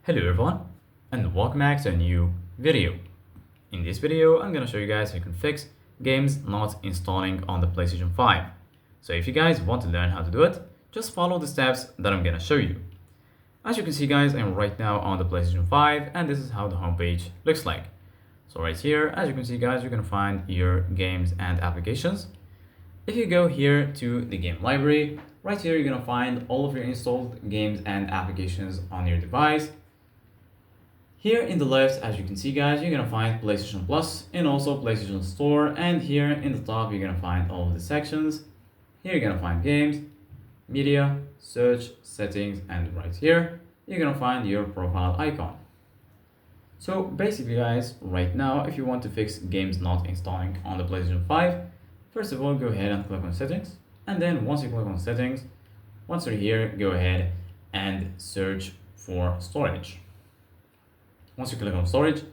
Hello everyone, and welcome back to a new video. In this video, I'm gonna show you guys how you can fix games not installing on the PlayStation 5. So if you guys want to learn how to do it, just follow the steps that I'm gonna show you. As you can see guys, I'm right now on the PlayStation 5 and this is how the homepage looks like. So right here, as you can see guys, you can find your games and applications. If you go here to the game library, right here you're gonna find all of your installed games and applications on your device. Here in the left, as you can see guys, you're gonna find PlayStation Plus and also PlayStation Store, and here in the top you're gonna find all of the sections. Here you're gonna find games, media, search, settings, and right here you're gonna find your profile icon. So basically guys, right now if you want to fix games not installing on the PlayStation 5, first of all go ahead and click on settings, and then once you click on settings, once you're here, go ahead and search for storage. Once you click on storage,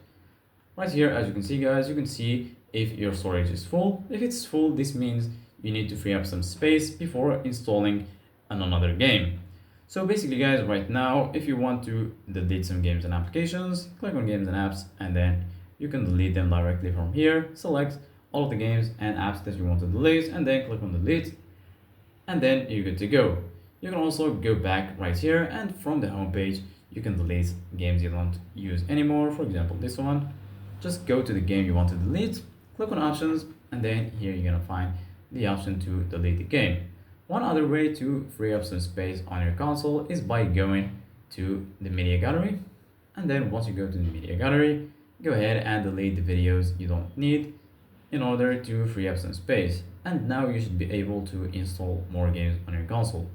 right here, as you can see guys, you can see if your storage is full. If it's full, this means you need to free up some space before installing another game. So basically guys, right now, if you want to delete some games and applications, click on games and apps, and then you can delete them directly from here. Select all of the games and apps that you want to delete, and then click on delete, and then you're good to go. You can also go back right here, and from the home page, you can delete games you don't use anymore. For example, this one, just go to the game you want to delete, click on options, and then here you're gonna find the option to delete the game. One other way to free up some space on your console is by going to the media gallery, and then once you go to the media gallery, go ahead and delete the videos you don't need in order to free up some space. And now you should be able to install more games on your console.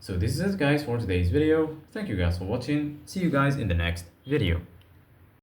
So this is it guys for today's video. Thank you guys for watching. See you guys in the next video.